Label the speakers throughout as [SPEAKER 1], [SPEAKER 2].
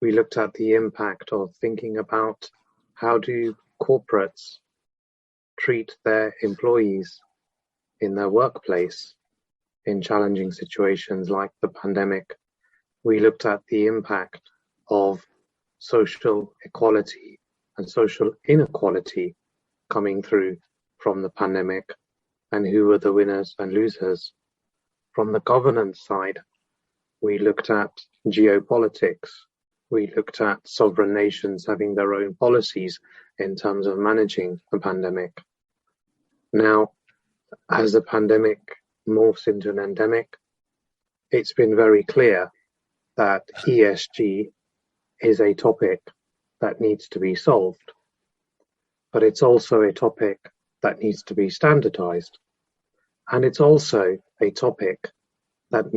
[SPEAKER 1] looked at the impact of thinking about how do corporates treat their employees in their workplace in challenging situations like the pandemic. We looked at the impact of social equality and social inequality coming through from the pandemic, and who were the winners and losers. From the governance side, we looked at geopolitics. We looked at sovereign nations having their own policies in terms of managing the pandemic. Now, as the pandemic morphs into an endemic, it's been very clear that ESG is a topic that needs to be solved, but it's also a topic that needs to be standardized. And it's also a topic that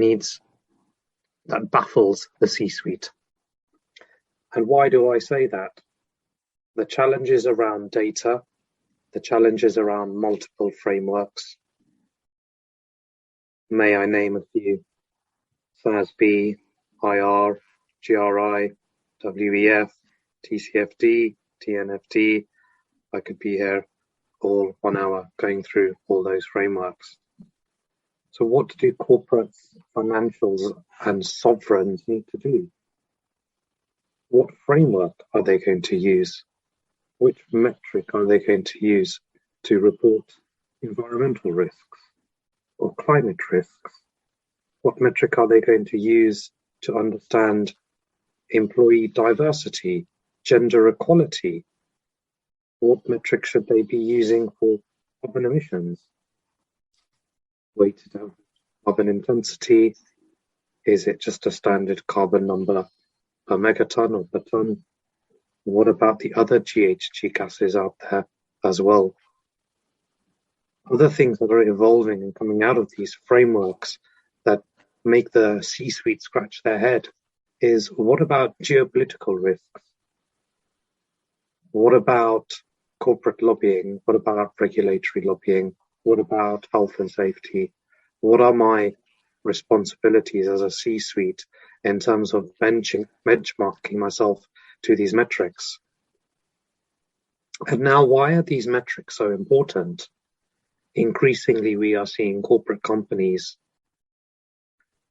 [SPEAKER 1] baffles the C-suite. And why do I say that? The challenges around data, the challenges around multiple frameworks. May I name a few? SASB, IR, GRI, WEF, TCFD, TNFD. I could be here all 1 hour going through all those frameworks. So what do corporates, financials, and sovereigns need to do? What framework are they going to use? Which metric are they going to use to report environmental risks or climate risks? What metric are they going to use to understand employee diversity, gender equality? What metric should they be using for carbon emissions? Weighted average carbon intensity? Is it just a standard carbon number per megaton or per ton? What about the other GHG gases out there as well? Other things that are evolving and coming out of these frameworks that make the C-suite scratch their head is, what about geopolitical risks? What about corporate lobbying? What about regulatory lobbying? What about health and safety? What are my responsibilities as a C-suite in terms of benchmarking myself to these metrics? And now, why are these metrics so important? Increasingly, we are seeing corporate companies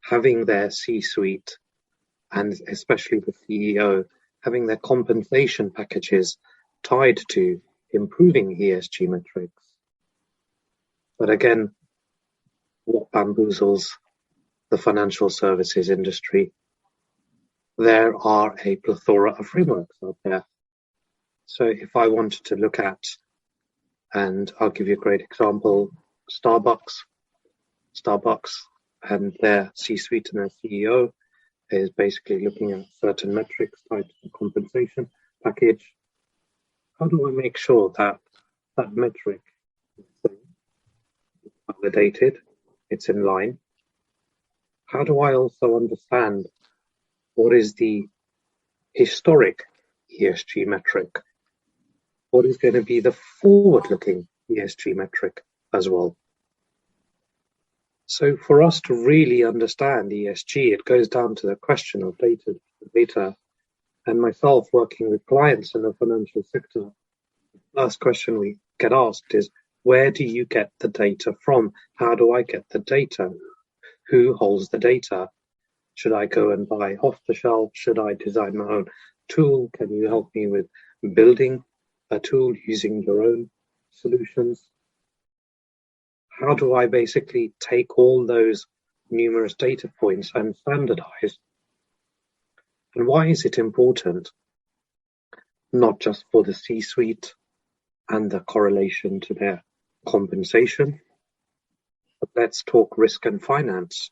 [SPEAKER 1] having their C-suite, and especially the CEO, having their compensation packages tied to improving ESG metrics. But again, what bamboozles the financial services industry? There are a plethora of frameworks out there. So if I wanted to look at, and I'll give you a great example, Starbucks and their C-suite and their CEO is basically looking at certain metrics tied to the compensation package. How do I make sure that that metric is validated, it's in line? How do I also understand what is the historic ESG metric? What is going to be the forward-looking ESG metric as well? So for us to really understand ESG, it goes down to the question of data. And myself working with clients in the financial sector, the first question we get asked is, where do you get the data from? How do I get the data? Who holds the data? Should I go and buy off the shelf? Should I design my own tool? Can you help me with building a tool using your own solutions? How do I basically take all those numerous data points and standardize? And why is it important? Not just for the C-suite and the correlation to their compensation, but let's talk risk and finance.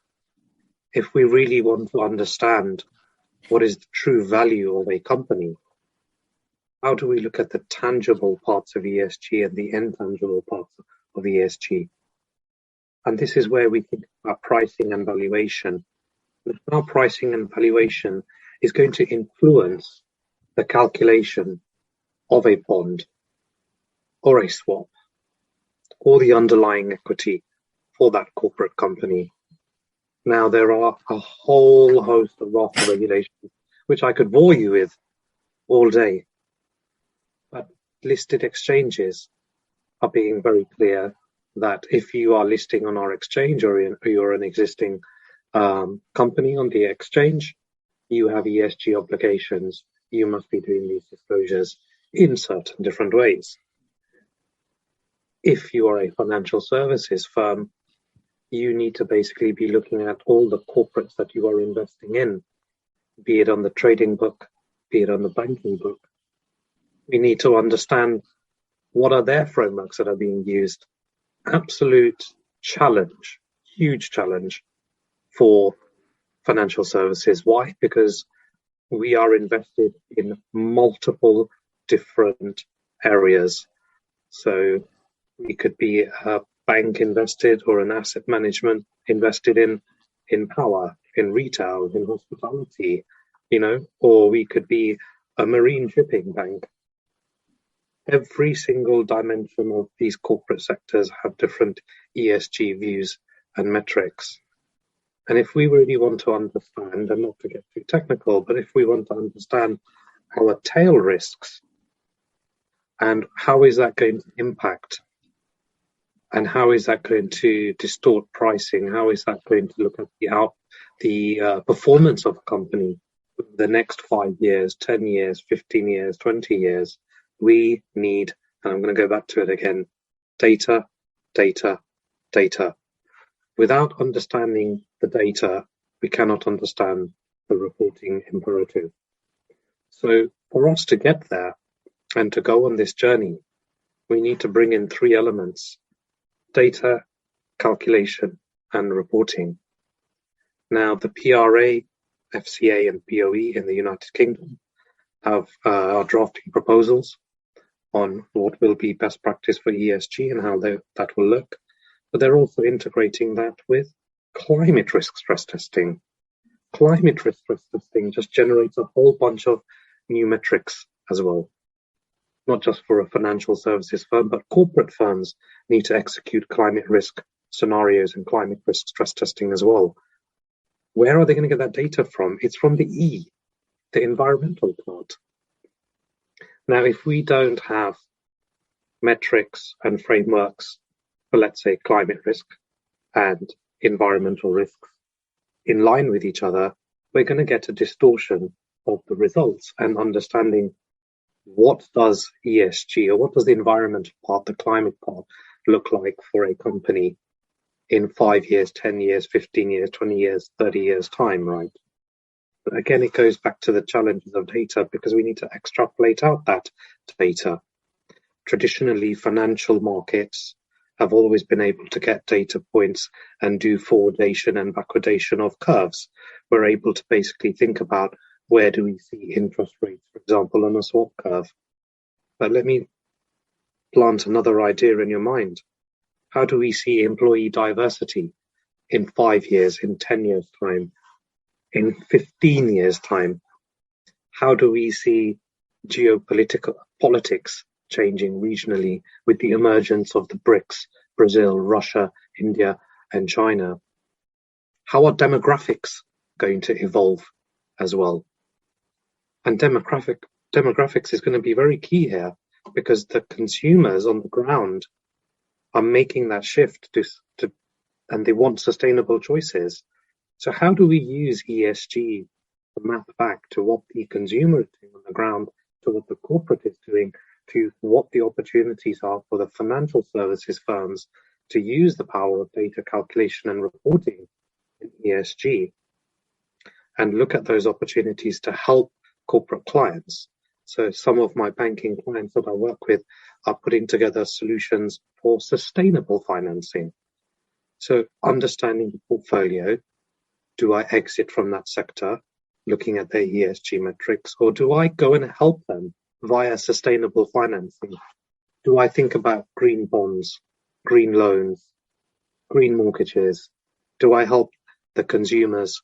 [SPEAKER 1] If we really want to understand what is the true value of a company, how do we look at the tangible parts of ESG and the intangible parts of ESG? And this is where we think about pricing and valuation. But how pricing and valuation is going to influence the calculation of a bond or a swap or the underlying equity for that corporate company. Now, there are a whole host of raft of regulations, which I could bore you with all day. But listed exchanges are being very clear that if you are listing on our exchange or you're an existing company on the exchange, you have ESG obligations. You must be doing these disclosures in certain different ways. If you are a financial services firm, you need to basically be looking at all the corporates that you are investing in, be it on the trading book, be it on the banking book. We need to understand what are their frameworks that are being used. Absolute challenge, huge challenge for financial services. Why? Because we are invested in multiple different areas. So we could be a bank invested or an asset management invested in power, in retail, in hospitality, or we could be a marine shipping bank. Every single dimension of these corporate sectors have different ESG views and metrics. And if we really want to understand, and not to get too technical, but if we want to understand our tail risks and how is that going to impact, and how is that going to distort pricing, how is that going to look at the performance of a company over the next 5 years, 10 years, 15 years, 20 years, we need, and I'm going to go back to it again, data, data, data. Without understanding the data, we cannot understand the reporting imperative. So for us to get there and to go on this journey, we need to bring in 3 elements: data, calculation, and reporting. Now, the PRA, FCA, and BOE in the United Kingdom are drafting proposals on what will be best practice for ESG and how that will look. But they're also integrating that with climate risk stress testing. Climate risk stress testing just generates a whole bunch of new metrics as well. Not just for a financial services firm, but corporate firms need to execute climate risk scenarios and climate risk stress testing as well. Where are they going to get that data from? It's from the E, the environmental part. Now, if we don't have metrics and frameworks for, let's say, climate risk and environmental risks in line with each other, we're going to get a distortion of the results and understanding what does ESG, or what does the environmental part, the climate part, look like for a company in 5 years, 10 years, 15 years, 20 years, 30 years time, right? But again, it goes back to the challenges of data, because we need to extrapolate out that data. Traditionally, financial markets have always been able to get data points and do forwardation and backwardation of curves. We're able to basically think about where do we see interest rates, for example, on a swap curve. But let me plant another idea in your mind. How do we see employee diversity in 5 years, in 10 years' time, in 15 years' time? How do we see politics changing regionally with the emergence of the BRICS, Brazil, Russia, India, and China? How are demographics going to evolve as well? And demographics is going to be very key here, because the consumers on the ground are making that shift and they want sustainable choices. So how do we use ESG to map back to what the consumer is doing on the ground, to what the corporate is doing, to what the opportunities are for the financial services firms to use the power of data calculation and reporting in ESG, and look at those opportunities to help corporate clients. So some of my banking clients that I work with are putting together solutions for sustainable financing. So understanding the portfolio, do I exit from that sector, looking at their ESG metrics, or do I go and help them via sustainable financing? Do I think about green bonds, green loans, green mortgages? Do I help the consumers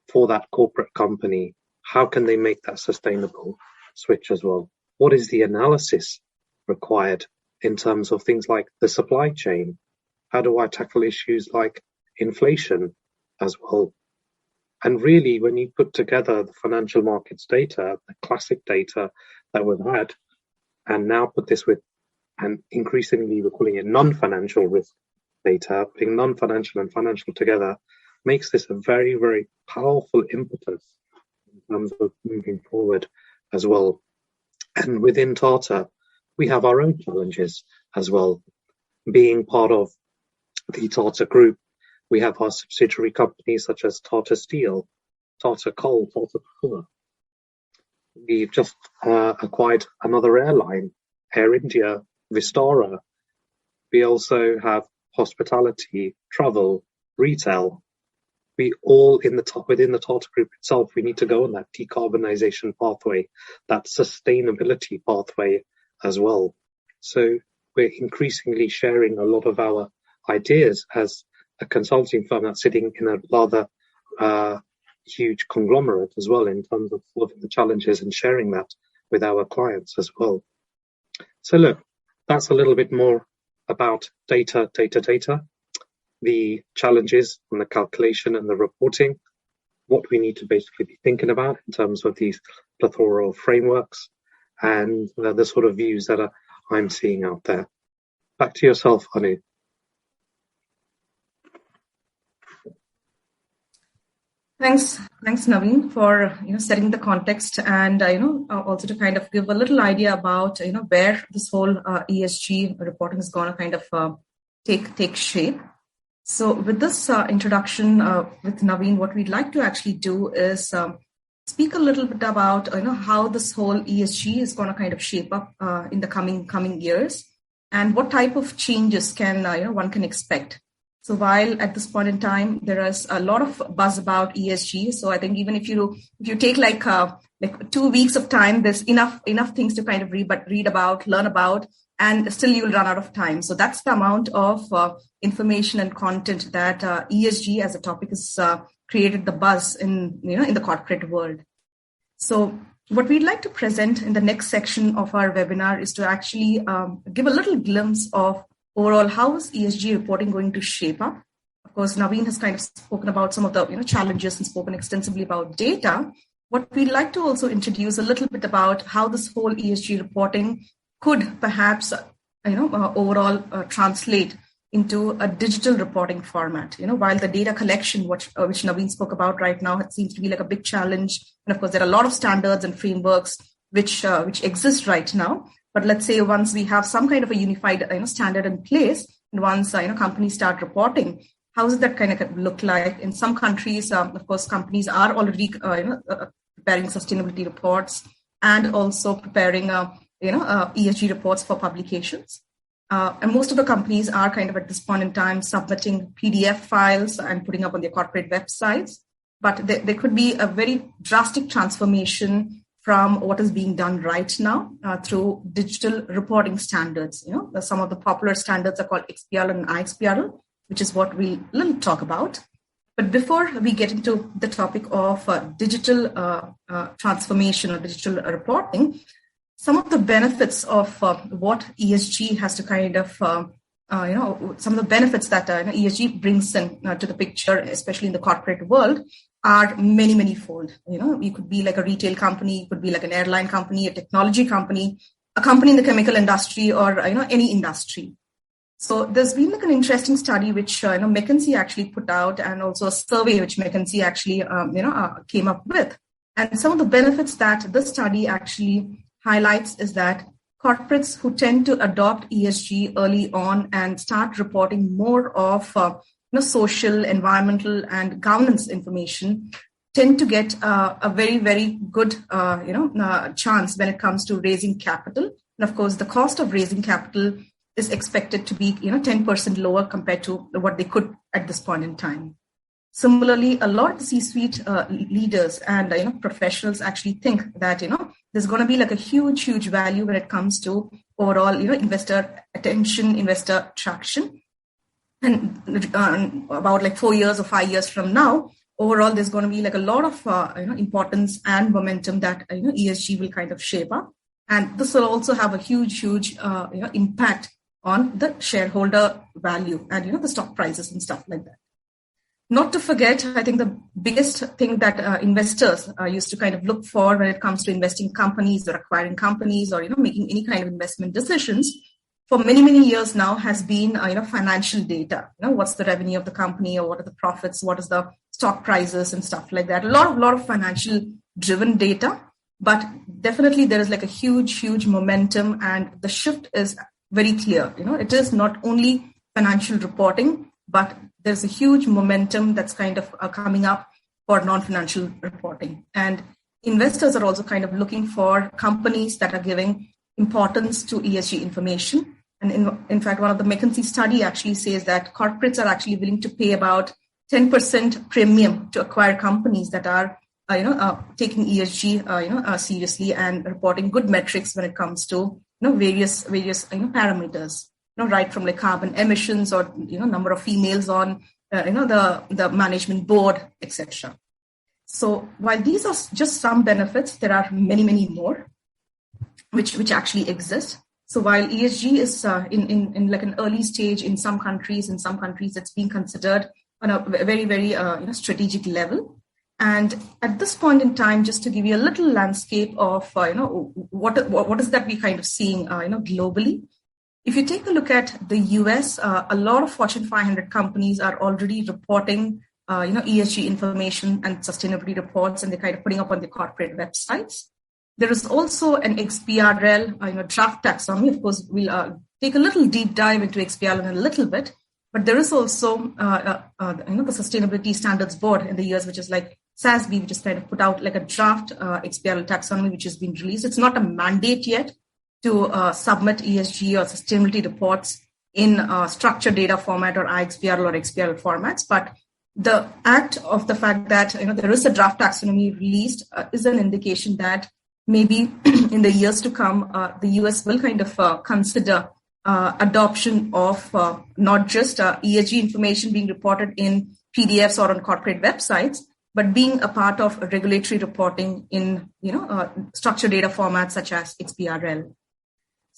[SPEAKER 1] for that corporate company? How can they make that sustainable switch as well? What is the analysis required in terms of things like the supply chain? How do I tackle issues like inflation? as well. And really, when you put together the financial markets data, the classic data that we've had, and now put this with, and increasingly we're calling it non-financial risk data, putting non-financial and financial together, makes this a very, very powerful impetus in terms of moving forward as well. And within Tata, we have our own challenges as well. Being part of the Tata Group, we have our subsidiary companies such as Tata Steel, Tata Coal, Tata Power. We've just acquired another airline, Air India, Vistara. We also have hospitality, travel, retail. We all within the Tata Group itself, we need to go on that decarbonisation pathway, that sustainability pathway as well. So we're increasingly sharing a lot of our ideas as a consulting firm that's sitting in a rather huge conglomerate as well in terms of solving the challenges and sharing that with our clients as well. So look, that's a little bit more about data, the challenges and the calculation and the reporting, what we need to basically be thinking about in terms of these plethora of frameworks and the sort of views that I'm seeing out there. Back to yourself, Anu.
[SPEAKER 2] Thanks, Naveen, for setting the context and also to kind of give a little idea about where this whole ESG reporting is going to kind of take shape. So with this introduction with Naveen, what we'd like to actually do is speak a little bit about how this whole ESG is going to kind of shape up in the coming years, and what type of changes can one can expect. So while at this point in time there is a lot of buzz about ESG, so I think even if you take like 2 weeks of time, there's enough things to kind of read about, learn about, and still you'll run out of time. So that's the amount of information and content that ESG as a topic has created the buzz in the corporate world. So what we'd like to present in the next section of our webinar is to actually give a little glimpse of overall, how is ESG reporting going to shape up? Of course, Naveen has kind of spoken about some of the challenges and spoken extensively about data. What we'd like to also introduce a little bit about how this whole ESG reporting could perhaps, overall translate into a digital reporting format. While the data collection, which Naveen spoke about right now, it seems to be like a big challenge. And of course, there are a lot of standards and frameworks which exist right now. But let's say once we have some kind of a unified standard in place, and once companies start reporting, how does that kind of look like? In some countries, of course, companies are already preparing sustainability reports and also preparing ESG reports for publications. And most of the companies are kind of at this point in time submitting PDF files and putting up on their corporate websites. But there could be a very drastic transformation from what is being done right now through digital reporting standards. Some of the popular standards are called XBRL and ISSB, which is what we'll talk about. But before we get into the topic of digital transformation or digital reporting, some of the benefits of what ESG has to kind of, some of the benefits that ESG brings in to the picture, especially in the corporate world, are many fold. You could be like a retail company, you could be like an airline company, a technology company, a company in the chemical industry, or any industry. So there's been like an interesting study which McKinsey actually put out, and also a survey which McKinsey actually came up with. And some of the benefits that this study actually highlights is that corporates who tend to adopt ESG early on and start reporting more of social, environmental, and governance information tend to get a very, very good chance when it comes to raising capital. And of course, the cost of raising capital is expected to be 10% lower compared to what they could at this point in time. Similarly, a lot of the C-suite leaders and professionals actually think that there's going to be like a huge value when it comes to overall investor attention, investor traction. And about like 4 years or 5 years from now, overall, there's going to be like a lot of importance and momentum that ESG will kind of shape up, and this will also have a huge impact on the shareholder value and the stock prices and stuff like that. Not to forget, I think the biggest thing that investors used to kind of look for when it comes to investing companies or acquiring companies or, making any kind of investment decisions for many, many years now has been, financial data. What's the revenue of the company, or what are the profits, what is the stock prices and stuff like that. A lot of financial driven data, but definitely there is like a huge momentum, and the shift is very clear. It is not only financial reporting, but there's a huge momentum that's kind of coming up for non-financial reporting. And investors are also kind of looking for companies that are giving importance to ESG information. And in fact, one of the McKinsey study actually says that corporates are actually willing to pay about 10% premium to acquire companies that are, taking ESG, seriously and reporting good metrics when it comes to, various parameters. Right from like carbon emissions or number of females on the management board, etc. So while these are just some benefits, there are many more which actually exist. So while ESG is in like an early stage in some countries, it's being considered on a very strategic level. And at this point in time, just to give you a little landscape of what is that we kind of seeing globally. If you take a look at the US, a lot of Fortune 500 companies are already reporting, ESG information and sustainability reports, and they're kind of putting up on the corporate websites. There is also an XBRL, draft taxonomy. Of course, we'll take a little deep dive into XBRL in a little bit, but there is also, the Sustainability Standards Board in the US, which is like SASB, which is kind of put out like a draft XBRL taxonomy, which has been released. It's not a mandate yet to submit ESG or sustainability reports in structured data format or IXBRL or XBRL formats. But the act of the fact that there is a draft taxonomy released is an indication that maybe in the years to come, the US will kind of consider adoption of not just ESG information being reported in PDFs or on corporate websites, but being a part of regulatory reporting in structured data formats such as XBRL.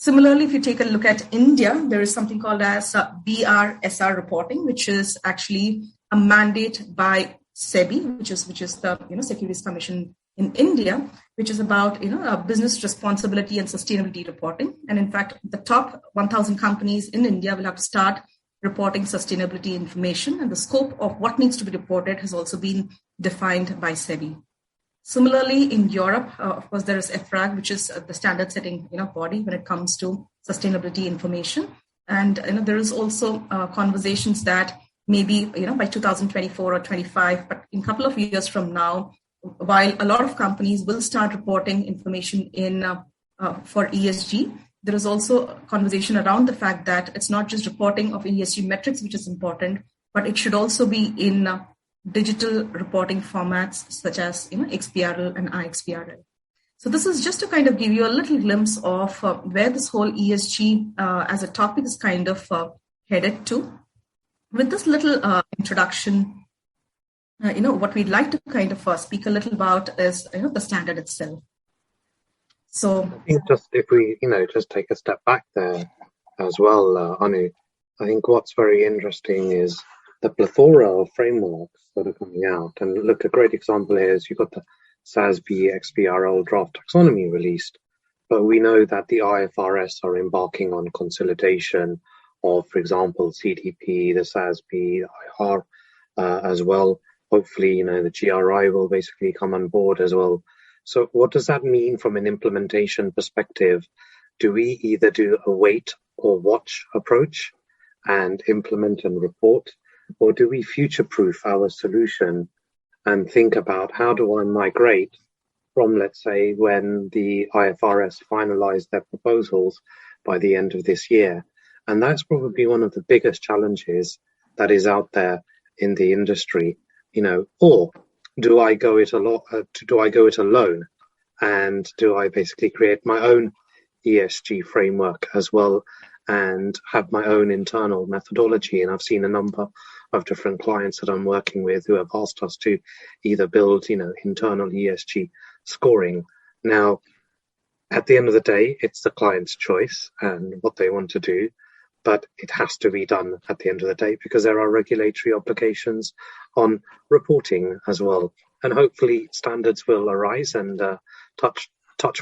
[SPEAKER 2] Similarly, if you take a look at India, there is something called as BRSR reporting, which is actually a mandate by SEBI, which is the Securities Commission in India, which is about business responsibility and sustainability reporting. And in fact, the top 1,000 companies in India will have to start reporting sustainability information, and the scope of what needs to be reported has also been defined by SEBI. Similarly, in Europe, of course, there is EFRAG, which is the standard-setting body when it comes to sustainability information. And there is also conversations that maybe by 2024 or 25, but in a couple of years from now, while a lot of companies will start reporting information in for ESG, there is also a conversation around the fact that it's not just reporting of ESG metrics, which is important, but it should also be in digital reporting formats such as XBRL and IXBRL. So this is just to kind of give you a little glimpse of where this whole ESG as a topic is kind of headed to. With this little introduction, what we'd like to kind of speak a little about is the standard itself. So
[SPEAKER 1] I think just if we just take a step back there as well, Anu, I think what's very interesting is the plethora of frameworks that are coming out. And look, a great example here is you've got the SASB XBRL draft taxonomy released, but we know that the IFRS are embarking on consolidation of, for example, CDP, the SASB, IIR as well. Hopefully, the GRI will basically come on board as well. So what does that mean from an implementation perspective? Do we either do a wait or watch approach and implement and report? Or do we future-proof our solution and think about how do I migrate from, let's say, when the IFRS finalize their proposals by the end of this year? And that's probably one of the biggest challenges that is out there in the industry, or do I go it alone? And do I basically create my own ESG framework as well and have my own internal methodology? And I've seen a number of different clients that I'm working with who have asked us to either build, internal ESG scoring. Now, at the end of the day, it's the client's choice and what they want to do. but it has to be done at the end of the day because there are regulatory obligations on reporting as well. And hopefully standards will arise and touch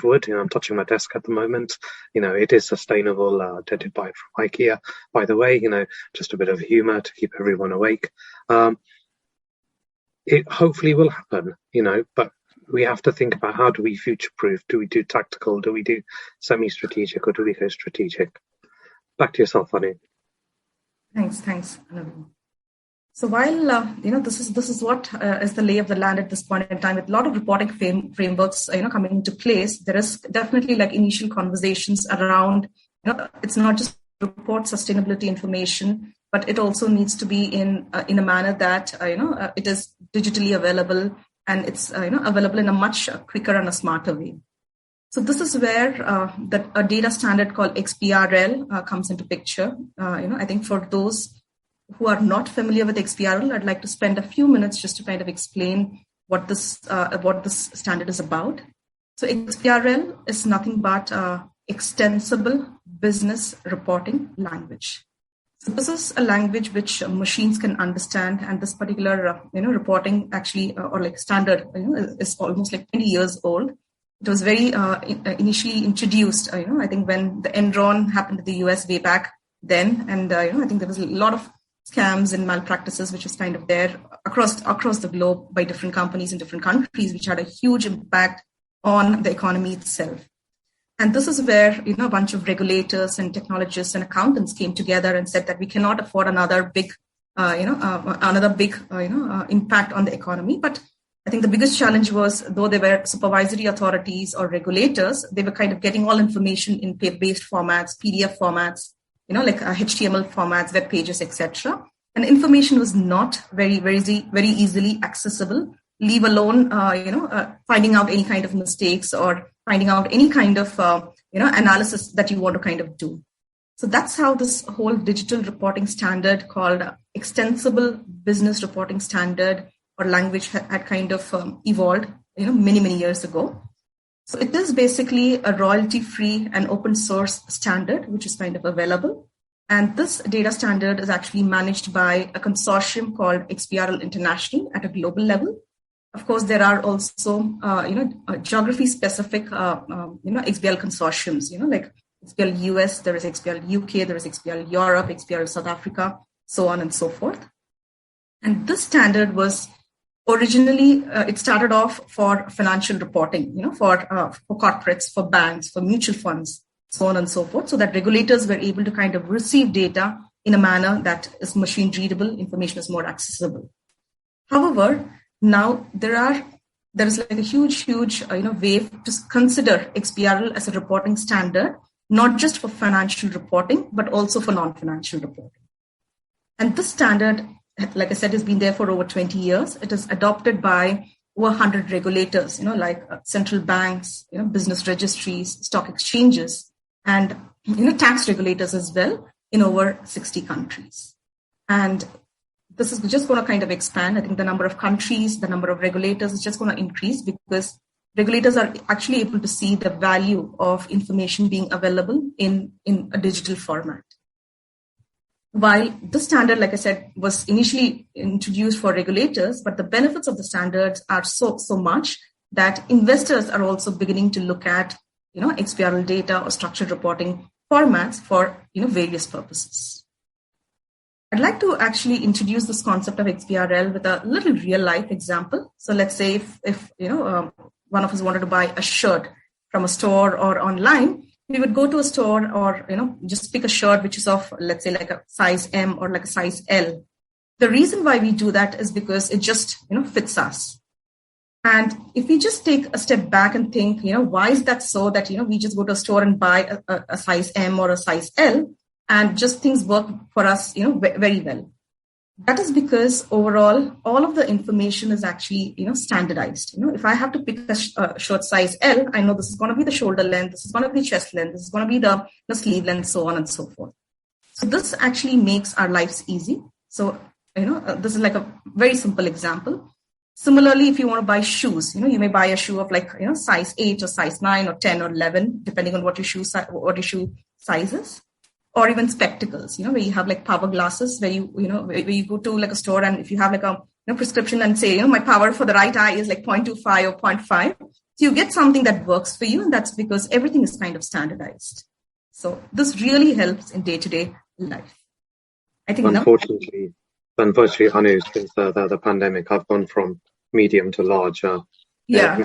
[SPEAKER 1] wood. I'm touching my desk at the moment. It is sustainable, dented by from IKEA, by the way, just a bit of humor to keep everyone awake. It hopefully will happen, but we have to think about how do we future-proof? Do we do tactical? Do we do semi-strategic, or do we go strategic? Back to yourself, Anu.
[SPEAKER 2] Thanks. So while this is what is the lay of the land at this point in time, with a lot of reporting frameworks coming into place, there is definitely like initial conversations around it's not just report sustainability information, but it also needs to be in a manner that it is digitally available and it's available in a much quicker and a smarter way. So this is where a data standard called XBRL comes into picture. I think for those who are not familiar with XBRL, I'd like to spend a few minutes just to kind of explain what this standard is about. So XBRL is nothing but extensible business reporting language. So this is a language which machines can understand, and this particular reporting actually or like standard is almost like 20 years old. It was very initially introduced, I think when the Enron happened in the US way back then, and I think there was a lot of scams and malpractices which was kind of there across the globe by different companies in different countries, which had a huge impact on the economy itself. And this is where a bunch of regulators and technologists and accountants came together and said that we cannot afford another big impact on the economy. But I think the biggest challenge was, though they were supervisory authorities or regulators, they were kind of getting all information in paper-based formats, PDF formats, like HTML formats, web pages, etc. And information was not very, very, very easily accessible, leave alone, finding out any kind of mistakes or finding out any kind of, analysis that you want to kind of do. So that's how this whole digital reporting standard called Extensible Business Reporting Standard or language had kind of evolved, many, many years ago. So it is basically a royalty-free and open source standard, which is kind of available. And this data standard is actually managed by a consortium called XBRL International at a global level. Of course, there are also, geography-specific, XBRL consortiums, like XBRL US, there is XBRL UK, there is XBRL Europe, XBRL South Africa, so on and so forth. And this standard was originally, it started off for financial reporting, for corporates, for banks, for mutual funds, so on and so forth, so that regulators were able to kind of receive data in a manner that is machine readable, information is more accessible. However, now there is like a huge wave to consider XBRL as a reporting standard, not just for financial reporting, but also for non-financial reporting. And this standard, like I said, has been there for over 20 years. It is adopted by over 100 regulators, like central banks, business registries, stock exchanges, and, tax regulators as well in over 60 countries. And this is just going to kind of expand. I think the number of countries, the number of regulators is just going to increase because regulators are actually able to see the value of information being available in a digital format. While this standard, like I said, was initially introduced for regulators, but the benefits of the standards are so much that investors are also beginning to look at, XBRL data or structured reporting formats for, various purposes. I'd like to actually introduce this concept of XBRL with a little real life example. So let's say if one of us wanted to buy a shirt from a store or online, we would go to a store or, just pick a shirt which is of, let's say, like a size M or like a size L. The reason why we do that is because it just, fits us. And if we just take a step back and think, why is that so that, we just go to a store and buy a size M or a size L and just things work for us, very well. That is because overall, all of the information is actually, standardized. If I have to pick a shirt size L, I know this is going to be the shoulder length, this is going to be chest length, this is going to be the sleeve length, so on and so forth. So this actually makes our lives easy. So, this is like a very simple example. Similarly, if you want to buy shoes, you may buy a shoe of like, size 8 or size 9 or 10 or 11, depending on what your shoe size is. or even spectacles, where you have like power glasses, where where you go to like a store, and if you have like a prescription and say, my power for the right eye is like 0.25 or 0.5. So you get something that works for you, and that's because everything is kind of standardized. So this really helps in day-to-day life. I think
[SPEAKER 1] unfortunately, Anu, since the pandemic, I've gone from medium to large.
[SPEAKER 2] Yeah.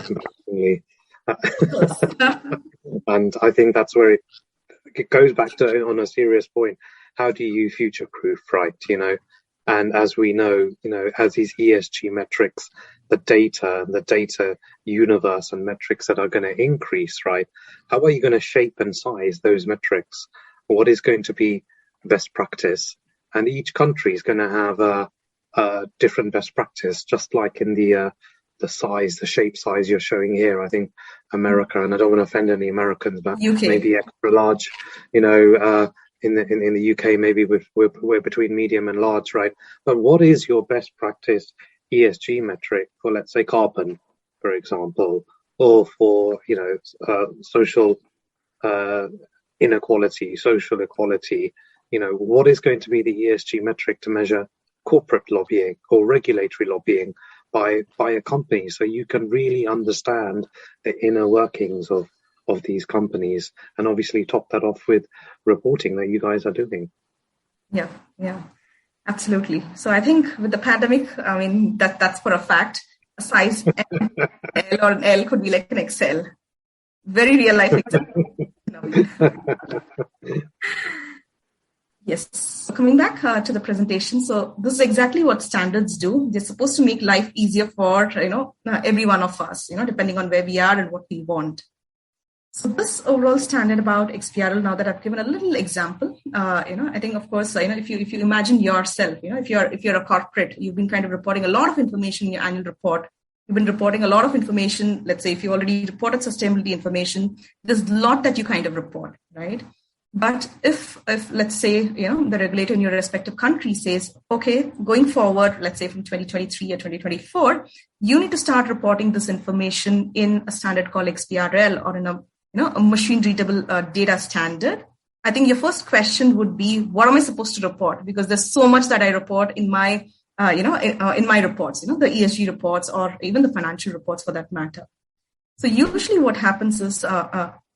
[SPEAKER 1] And I think that's where it goes back to, on a serious point, how do you future-proof, right? And as we know, as these ESG metrics, the data universe and metrics that are going to increase, right? How are you going to shape and size those metrics? What is going to be best practice? And each country is going to have a different best practice, just like in the shape size you're showing here. I think America, and I don't want to offend any Americans, but
[SPEAKER 2] UK.
[SPEAKER 1] Maybe extra large, in the UK, maybe we're between medium and large, right? But what is your best practice ESG metric for, let's say, carbon, for example, or for, social inequality, social equality? What is going to be the ESG metric to measure corporate lobbying or regulatory lobbying by a company, so you can really understand the inner workings of these companies, and obviously top that off with reporting that you guys are doing.
[SPEAKER 2] Yeah, absolutely. So I think with the pandemic, that's for a fact. A size M, L or an L could be like an XL. Very real life example. Yes. So coming back to the presentation, so this is exactly what standards do. They're supposed to make life easier for every one of us, depending on where we are and what we want. So this overall standard about XBRL, now that I've given a little example, I think, of course, if you imagine yourself, if you're a corporate, you've been kind of reporting a lot of information in your annual report. You've been reporting a lot of information. Let's say if you already reported sustainability information, there's a lot that you kind of report, right? But if let's say, the regulator in your respective country says, okay, going forward, let's say from 2023 or 2024, you need to start reporting this information in a standard called XBRL or in a machine readable data standard. I think your first question would be, what am I supposed to report? Because there's so much that I report in my, in my reports, the ESG reports or even the financial reports for that matter. So usually what happens is,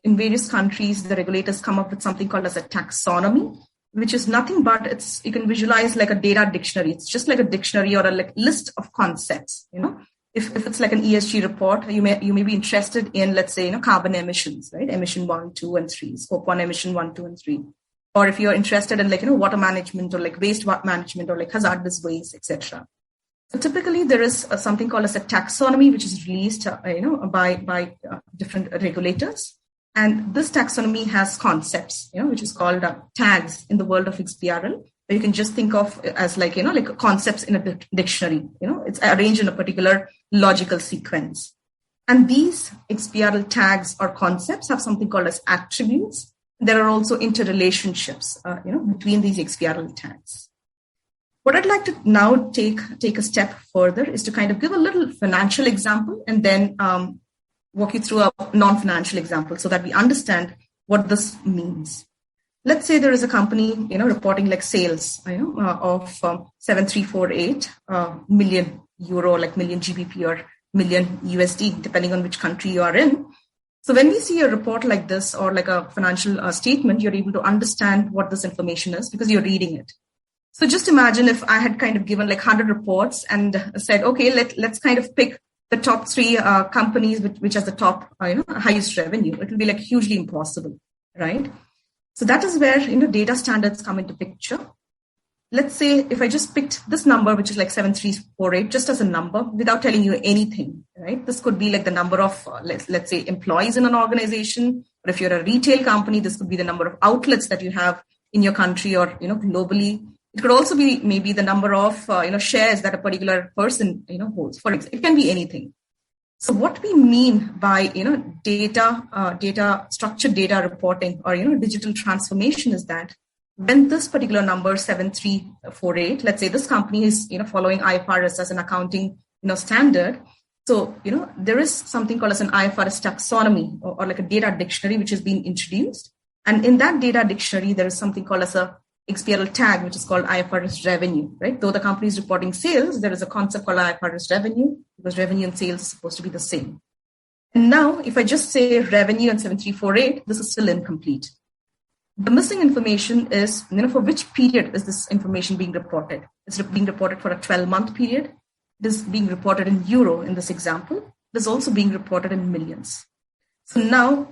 [SPEAKER 2] in various countries, the regulators come up with something called as a taxonomy, which is nothing but you can visualize like a data dictionary. It's just like a dictionary or a list of concepts. If it's like an ESG report, you may be interested in, let's say, carbon emissions, right? Emission 1, 2, and 3, scope 1 emission 1, 2, and 3. Or if you're interested in water management or waste management or hazardous waste, etc. So typically there is something called as a taxonomy, which is released, by different regulators. And this taxonomy has concepts, which is called tags in the world of XBRL. You can just think of as concepts in a dictionary. It's arranged in a particular logical sequence. And these XBRL tags or concepts have something called as attributes. There are also interrelationships, between these XBRL tags. What I'd like to now take a step further is to kind of give a little financial example and then walk you through a non-financial example so that we understand what this means. Let's say there is a company, reporting sales, of 7348 million euro, million GBP or million USD, depending on which country you are in. So when we see a report like this or a financial statement, you're able to understand what this information is because you're reading it. So just imagine if I had kind of given 100 reports and said, okay, let's kind of pick the top 3 companies which has the top, highest revenue. It will be hugely impossible, right? So that is where, data standards come into picture. Let's say if I just picked this number, which is 7348, just as a number without telling you anything, right? This could be the number of, let's say, employees in an organization. Or if you're a retail company, this could be the number of outlets that you have in your country or, globally. It could also be maybe the number of, shares that a particular person, holds. For example, it can be anything. So what we mean by, structured data reporting or, digital transformation is that when this particular number 7348, let's say this company is, following IFRS as an accounting, standard. So, there is something called as an IFRS taxonomy or a data dictionary, which has been introduced. And in that data dictionary, there is something called as a XBRL tag, which is called IFRS revenue, right? Though the company is reporting sales, there is a concept called IFRS revenue, because revenue and sales is supposed to be the same. And now, if I just say revenue and 7348, this is still incomplete. The missing information is, for which period is this information being reported? It's being reported for a 12-month period. It is being reported in euro in this example. It is also being reported in millions. So now,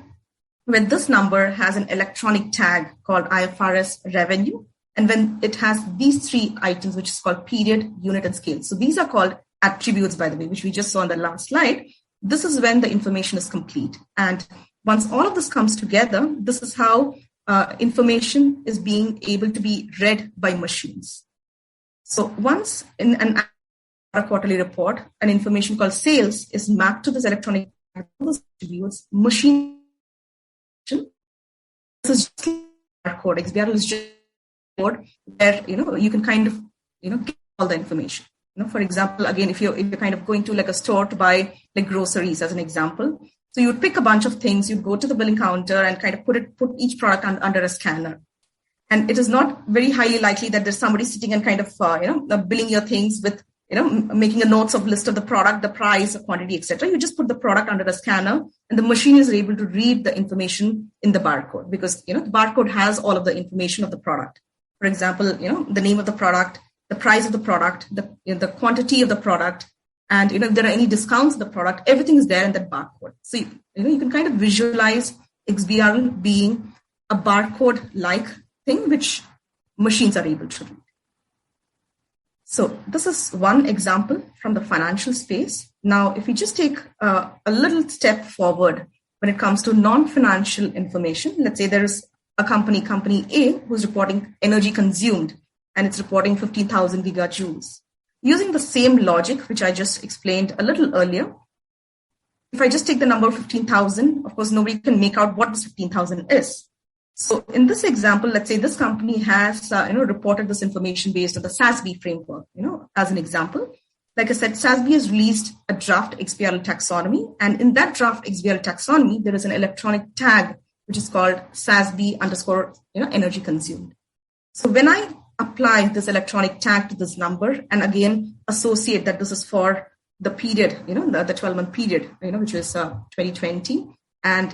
[SPEAKER 2] when this number has an electronic tag called IFRS revenue, and when it has these three items, which is called period, unit, and scale. So these are called attributes, by the way, which we just saw on the last slide. This is when the information is complete. And once all of this comes together, this is how information is being able to be read by machines. So once in a quarterly report, an information called sales is mapped to this electronic attributes, machine. This is just barcode. XBRL is just code where you can kind of get all the information. For example, again, if you're kind of going to like a store to buy like groceries as an example, so you would pick a bunch of things, you'd go to the billing counter and kind of put each product under a scanner. And it is not very highly likely that there's somebody sitting and kind of billing your things with making a notes of list of the product, the price, the quantity, etc. You just put the product under the scanner, and the machine is able to read the information in the barcode, because the barcode has all of the information of the product. For example, the name of the product, the price of the product, the quantity of the product, and if there are any discounts of the product, everything is there in that barcode. So you can kind of visualize XBRL being a barcode-like thing which machines are able to read. So this is one example from the financial space. Now, if we just take a little step forward when it comes to non-financial information, let's say there is a company A, who's reporting energy consumed, and it's reporting 15,000 gigajoules. Using the same logic, which I just explained a little earlier, if I just take the number 15,000, of course, nobody can make out what this 15,000 is. So in this example, let's say this company has reported this information based on the SASB framework, as an example. Like I said, SASB has released a draft XBRL taxonomy, and in that draft XBRL taxonomy, there is an electronic tag which is called SASB _ energy consumed. So when I apply this electronic tag to this number, and again associate that this is for the period, the 12-month period, which is 2020. And,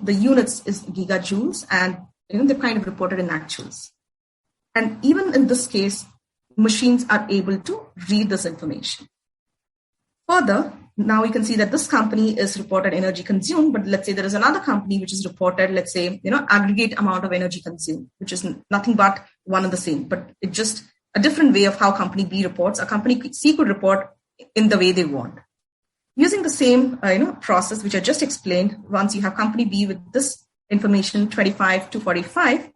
[SPEAKER 2] the units is gigajoules, and, they're kind of reported in actuals. And even in this case, machines are able to read this information. Further, now we can see that this company is reported energy consumed, but let's say there is another company which is reported, let's say, aggregate amount of energy consumed, which is nothing but one and the same, but it's just a different way of how company B reports. A company C could report in the way they want. Using the same process which I just explained, once you have company B with this information 25 to 45,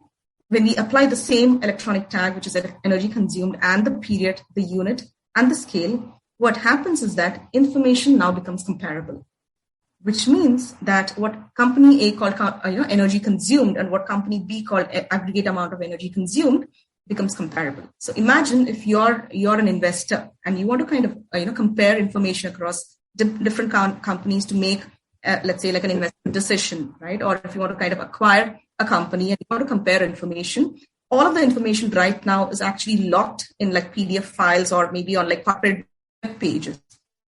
[SPEAKER 2] when we apply the same electronic tag, which is energy consumed, and the period, the unit, and the scale, what happens is that information now becomes comparable, which means that what company A called energy consumed and what company B called aggregate amount of energy consumed becomes comparable. So imagine if you're an investor and you want to kind of compare information across different companies to make, let's say, like an investment decision, right? Or if you want to kind of acquire a company and you want to compare information, all of the information right now is actually locked in like PDF files or maybe on like corporate web pages.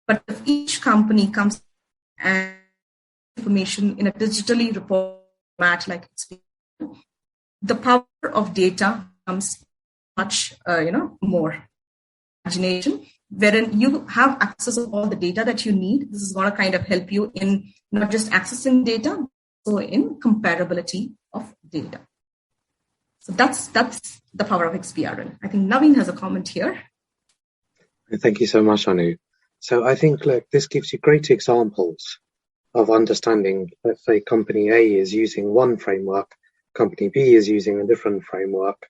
[SPEAKER 2] But if each company comes and information in a digitally reported format like XBRL, the power of data becomes much, more imagination, wherein you have access to all the data that you need. This is going to kind of help you in not just accessing data, but also in comparability of data. So that's the power of XBRL. I think Naveen has a comment here.
[SPEAKER 1] Thank you so much, Anu. So I think, this gives you great examples of understanding. Let's say company A is using one framework, company B is using a different framework.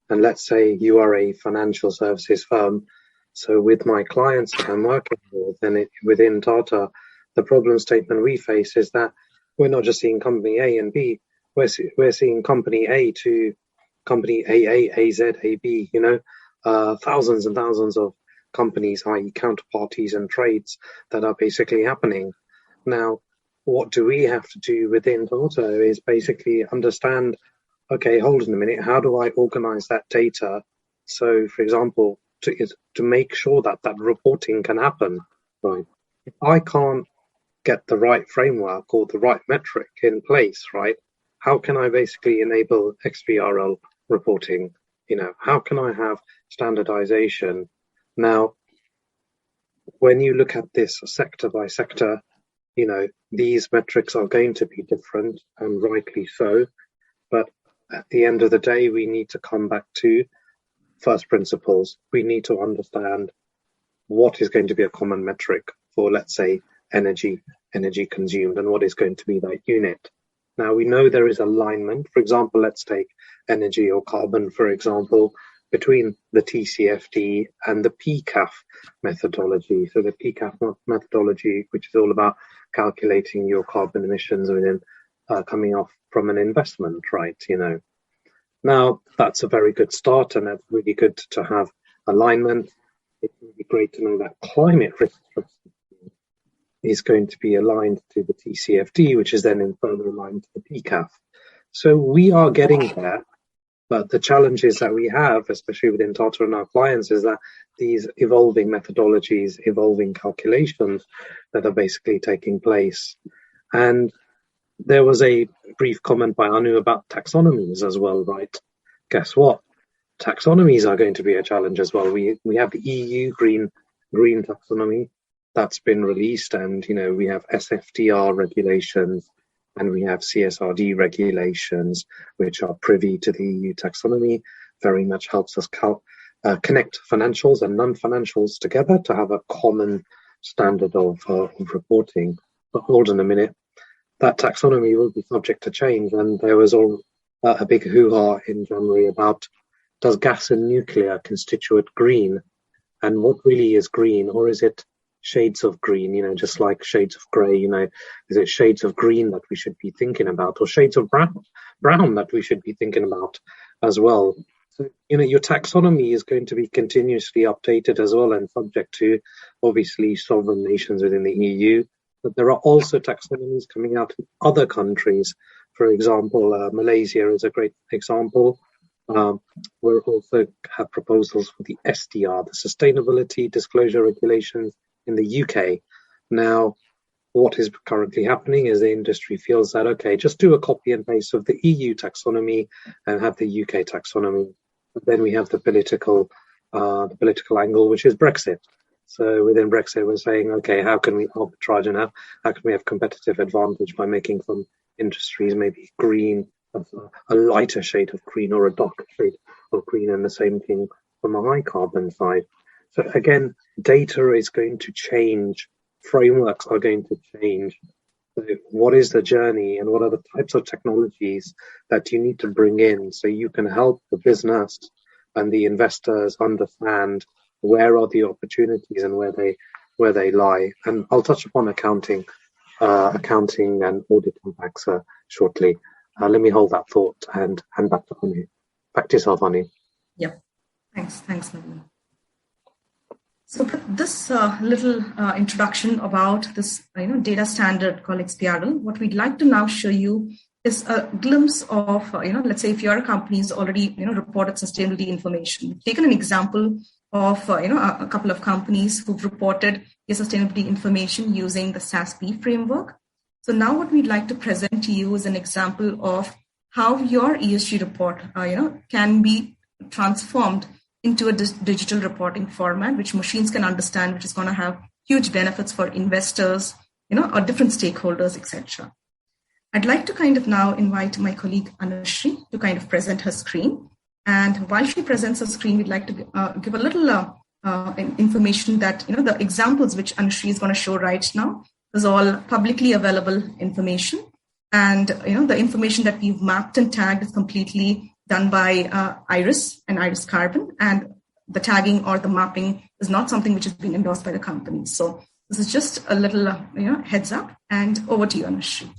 [SPEAKER 1] And let's say you are a financial services firm. So with my clients that I'm working with, and within Tata, the problem statement we face is that we're not just seeing company A and B, we're seeing company A to company AA, AZ, AB, thousands and thousands of companies, i.e. counterparties and trades that are basically happening. Now, what do we have to do within Tata is basically understand okay, hold on a minute, how do I organize that data? So, for example, to make sure that that reporting can happen, right? If I can't get the right framework or the right metric in place, right? How can I basically enable XBRL reporting? How can I have standardization? Now, when you look at this sector by sector, these metrics are going to be different, and rightly so. But at the end of the day, we need to come back to first principles. We need to understand what is going to be a common metric for, let's say, energy consumed, and what is going to be that unit. Now, we know there is alignment. For example, let's take energy or carbon, for example, between the TCFD and the PCAF methodology. So the PCAF methodology, which is all about calculating your carbon emissions within coming off from an investment, right? Now, that's a very good start, and it's really good to have alignment. It's really great to know that climate risk is going to be aligned to the TCFD, which is then in further aligned to the PCAF. So we are getting there, but the challenges that we have, especially within Tata and our clients, is that these evolving methodologies, evolving calculations that are basically taking place. And there was a brief comment by Anu about taxonomies as well, right? Guess what? Taxonomies are going to be a challenge as well. We have the EU green taxonomy that's been released, and we have SFDR regulations, and we have CSRD regulations, which are privy to the EU taxonomy. Very much helps us connect financials and non-financials together to have a common standard of reporting. But hold on a minute, that taxonomy will be subject to change, and there was a big hoo-ha in January about, does gas and nuclear constitute green, and what really is green, or is it shades of green, just like shades of grey, is it shades of green that we should be thinking about, or shades of brown that we should be thinking about as well? So, your taxonomy is going to be continuously updated as well, and subject to, obviously, sovereign nations within the EU. But there are also taxonomies coming out in other countries. For example, Malaysia is a great example. We also have proposals for the SDR, the Sustainability Disclosure Regulations, in the UK. Now, what is currently happening is the industry feels that, okay, just do a copy and paste of the EU taxonomy and have the UK taxonomy. But then we have the political angle, which is Brexit. So within Brexit, we're saying, okay, how can we arbitrage and how can we have competitive advantage by making some industries maybe green, a lighter shade of green, or a darker shade of green, and the same thing from a high carbon side. So again, data is going to change, frameworks are going to change. So what is the journey, and what are the types of technologies that you need to bring in so you can help the business and the investors understand where are the opportunities and where they lie? And I'll touch upon accounting and audit impacts shortly. Let me hold that thought and hand back to Anu. Back to yourself, Anu.
[SPEAKER 2] Yeah, thanks, Naveen. So this little introduction about this data standard called XBRL, what we'd like to now show you is a glimpse of, let's say if your company is already, reported sustainability information. We've taken an example of, a couple of companies who've reported their sustainability information using the SASB framework. So now what we'd like to present to you is an example of how your ESG report, can be transformed into a digital reporting format, which machines can understand, which is going to have huge benefits for investors, or different stakeholders, etc. I'd like to kind of now invite my colleague Anushree to kind of present her screen. And while she presents her screen, we'd like to give a little information that, the examples which Anushree is going to show right now is all publicly available information. And, the information that we've mapped and tagged is completely done by IRIS and IRIS Carbon, and the tagging or the mapping is not something which has been endorsed by the company. So this is just a little, heads up. And over to you, Anushree.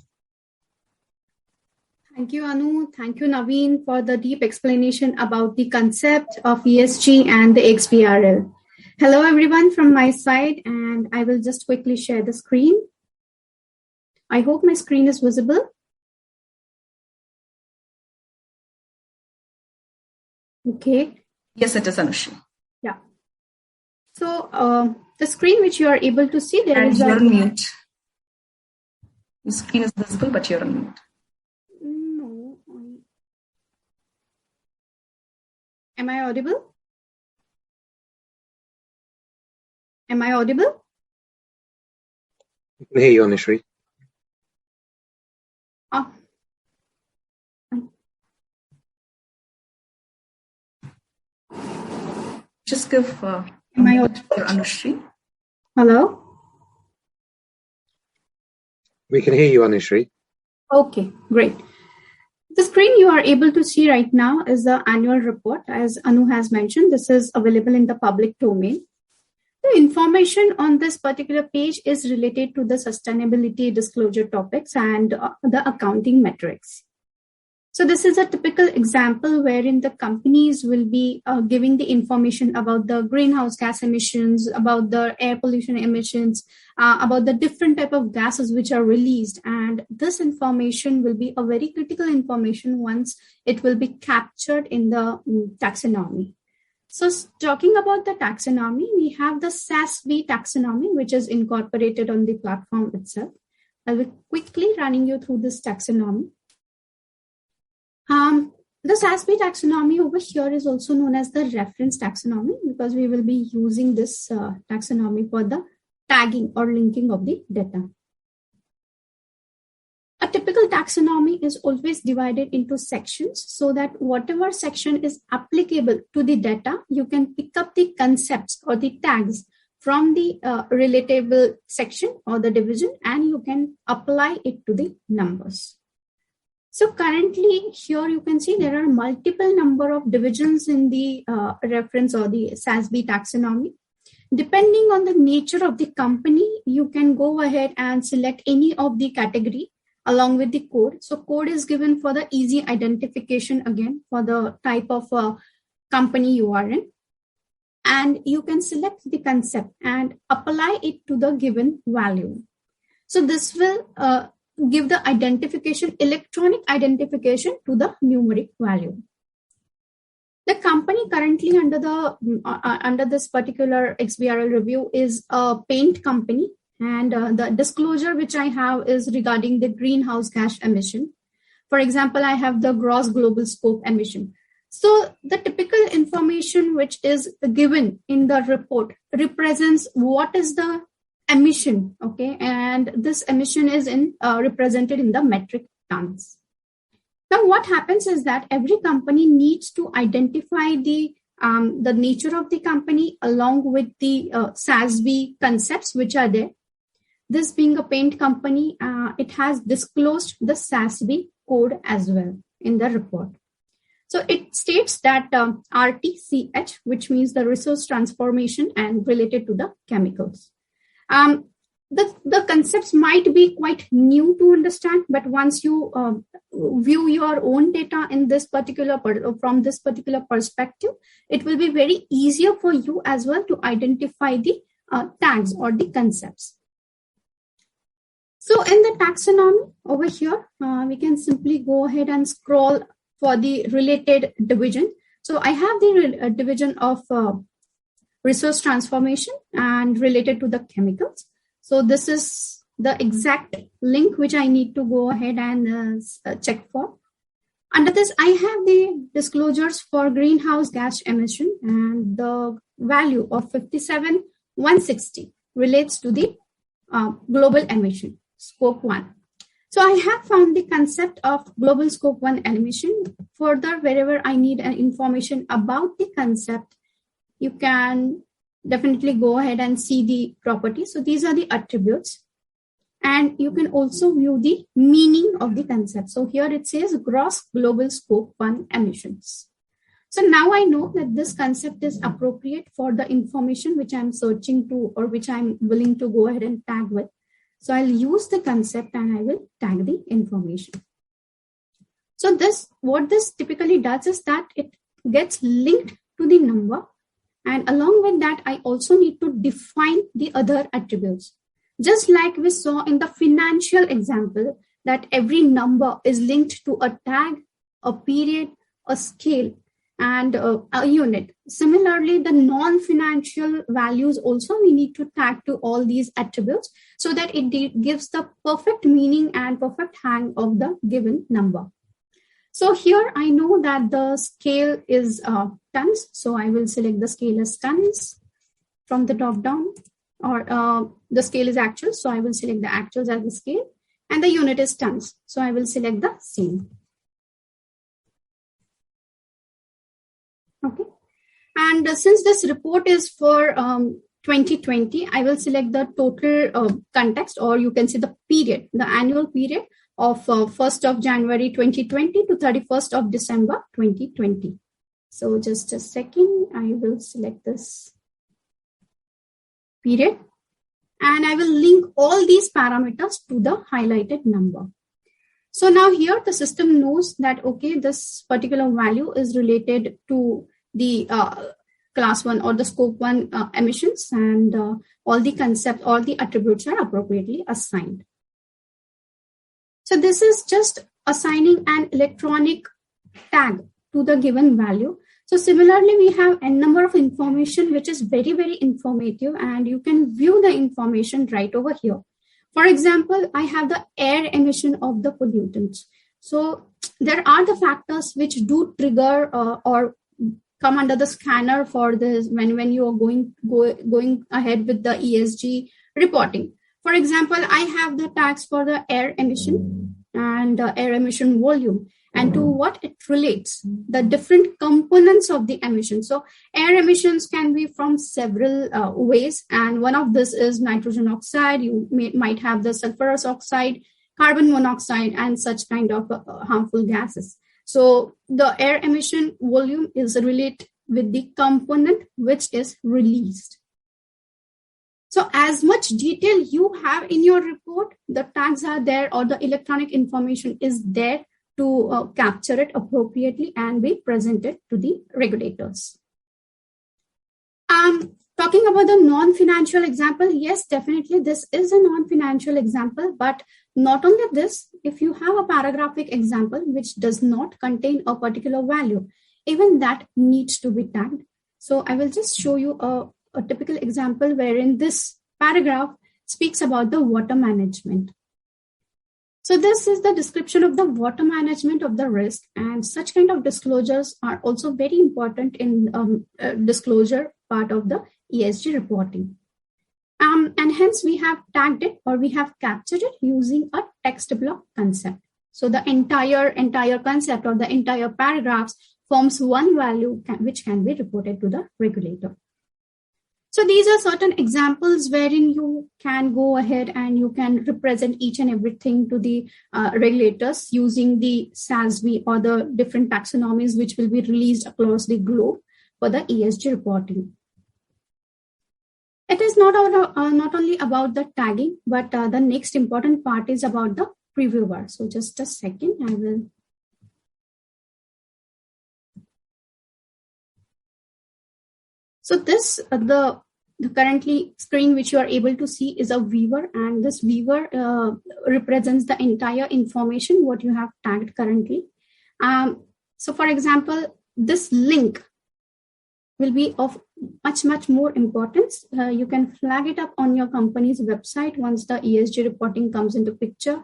[SPEAKER 3] Thank you, Anu. Thank you, Naveen, for the deep explanation about the concept of ESG and the XBRL. Hello, everyone from my side, and I will just quickly share the screen. I hope my screen is visible. Okay.
[SPEAKER 2] Yes, it is, Anushri.
[SPEAKER 3] Yeah. So the screen which you are able to see, there
[SPEAKER 2] and
[SPEAKER 3] is
[SPEAKER 2] you're on mute. Your screen is visible, but you're on mute.
[SPEAKER 3] No. Am I audible? Am I audible?
[SPEAKER 1] I can hear you, Anushri.
[SPEAKER 3] Oh.
[SPEAKER 2] Just give
[SPEAKER 3] Am I audible?
[SPEAKER 2] Anushri.
[SPEAKER 3] Hello?
[SPEAKER 1] We can hear you, Anushri.
[SPEAKER 3] Okay, great. The screen you are able to see right now is the annual report. As Anu has mentioned, this is available in the public domain. The information on this particular page is related to the sustainability disclosure topics and the accounting metrics. So this is a typical example wherein the companies will be giving the information about the greenhouse gas emissions, about the air pollution emissions, about the different type of gases which are released. And this information will be a very critical information once it will be captured in the taxonomy. So talking about the taxonomy, we have the SASB taxonomy, which is incorporated on the platform itself. I will quickly running you through this taxonomy. The SASB taxonomy over here is also known as the reference taxonomy because we will be using this taxonomy for the tagging or linking of the data. A typical taxonomy is always divided into sections so that whatever section is applicable to the data, you can pick up the concepts or the tags from the relatable section or the division and you can apply it to the numbers. So currently here you can see there are multiple number of divisions in the reference or the SASB taxonomy. Depending on the nature of the company, you can go ahead and select any of the category along with the code. So code is given for the easy identification again for the type of company you are in. And you can select the concept and apply it to the given value. So this will give the identification, electronic identification to the numeric value. The company currently under this particular XBRL review is a paint company, and the disclosure which I have is regarding the greenhouse gas emission. For example, I have the gross global scope emission. So the typical information which is given in the report represents what is the emission, okay, and this emission is represented in the metric tons. Now, what happens is that every company needs to identify the nature of the company along with the SASB concepts which are there. This being a paint company, it has disclosed the SASB code as well in the report. So it states that RTCH, which means the resource transformation and related to the chemicals. The concepts might be quite new to understand, but once you view your own data in this particular from this particular perspective, it will be very easier for you as well to identify the tags or the concepts. So in the taxonomy over here, we can simply go ahead and scroll for the related division. So I have the division of resource transformation and related to the chemicals. So this is the exact link which I need to go ahead and check for. Under this, I have the disclosures for greenhouse gas emission, and the value of 57,160 relates to the global emission, scope 1. So I have found the concept of global scope 1 emission. Further, wherever I need information about the concept, you can definitely go ahead and see the properties. So these are the attributes. And you can also view the meaning of the concept. So here it says gross global scope 1 emissions. So now I know that this concept is appropriate for the information which I'm searching to or which I'm willing to go ahead and tag with. So I'll use the concept and I will tag the information. So what this typically does is that it gets linked to the number. And along with that, I also need to define the other attributes. Just like we saw in the financial example, that every number is linked to a tag, a period, a scale. and a unit. Similarly, the non-financial values also we need to tag to all these attributes so that it gives the perfect meaning and perfect hang of the given number. So here I know that the scale is tons. So I will select the scale as tons from the drop down, or the scale is actuals. So I will select the actuals as the scale, and the unit is tons. So I will select the same. Okay. And since this report is for 2020, I will select the total context, or you can see the period, the annual period of 1st of January 2020 to 31st of December 2020. So just a second, I will select this period, and I will link all these parameters to the highlighted number. So now here the system knows that, okay, this particular value is related to the class 1 or the scope 1 emissions, and all the concept, all the attributes are appropriately assigned. So this is just assigning an electronic tag to the given value. So similarly, we have a number of information which is very, very informative, and you can view the information right over here. For example, I have the air emission of the pollutants. So there are the factors which do trigger or come under the scanner for this when you are going ahead with the ESG reporting. For example, I have the tags for the air emission and air emission volume, and to what it relates, the different components of the emission. So air emissions can be from several ways, and one of this is nitrogen oxide. You might have the sulfurous oxide, carbon monoxide, and such kind of harmful gases. So the air emission volume is related with the component which is released. So as much detail you have in your report, the tags are there, or the electronic information is there to capture it appropriately and be presented to the regulators. Talking about the non-financial example, yes, definitely this is a non-financial example, but not only this, if you have a paragraphic example which does not contain a particular value, even that needs to be tagged. So I will just show you a typical example wherein this paragraph speaks about the water management. So this is the description of the water management of the risk, and such kind of disclosures are also very important in disclosure part of the ESG reporting. And hence we have tagged it, or we have captured it using a text block concept. So the entire concept or the entire paragraphs forms one value which can be reported to the regulator. So these are certain examples wherein you can go ahead and you can represent each and everything to the regulators using the SASB or the different taxonomies which will be released across the globe for the ESG reporting. It is not only about the tagging, but the next important part is about the previewer. So just a second, I will. So this, the currently screen which you are able to see is a viewer, and this viewer represents the entire information what you have tagged currently. So for example, this link will be of much more importance. You can flag it up on your company's website once the ESG reporting comes into picture.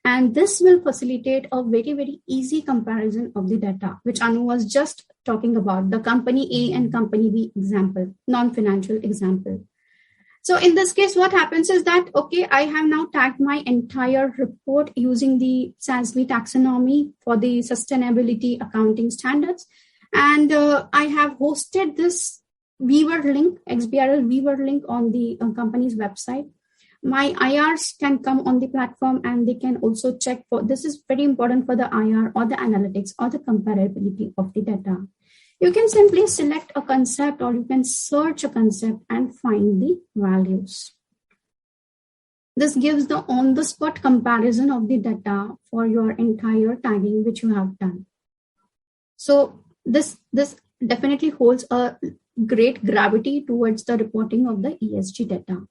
[SPEAKER 3] And this will facilitate a very easy comparison of the data, which Anu was just talking about, the company A and company B example, non-financial example. So in this case, what happens is that, okay, I have now tagged my entire report using the SASB taxonomy for the sustainability accounting standards. And I have hosted this viewer link, XBRL viewer link on the company's website. My IRs can come on the platform and they can also check for, this is very important for the IR or the analytics or the comparability of the data. You can simply select a concept or you can search a concept and find the values. This gives the on-the-spot comparison of the data for your entire tagging which you have done. So this definitely holds a great gravity towards the reporting of the ESG data.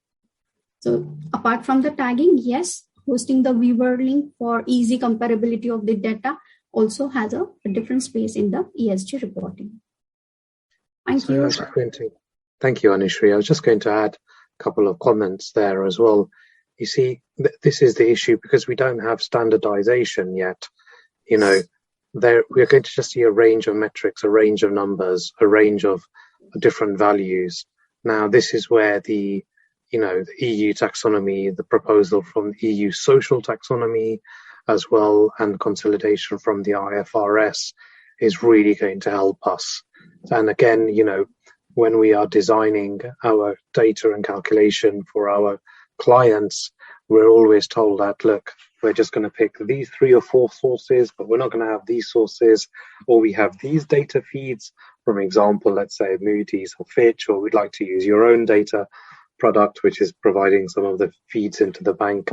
[SPEAKER 3] So apart from the tagging, yes, hosting the viewer link for easy comparability of the data also has a different space in the ESG reporting. Thank you.
[SPEAKER 1] Thank you, Anushree. I was just going to add a couple of comments there as well. You see, this is the issue because we don't have standardization yet. We're going to just see a range of metrics, a range of numbers, a range of different values. Now, this is where the EU taxonomy, the proposal from the EU social taxonomy as well, and consolidation from the IFRS is really going to help us. And again, when we are designing our data and calculation for our clients, we're always told that, look, we're just going to pick these 3 or 4 sources, but we're not going to have these sources, or we have these data feeds. For example, let's say Moody's or Fitch, or we'd like to use your own data product, which is providing some of the feeds into the bank.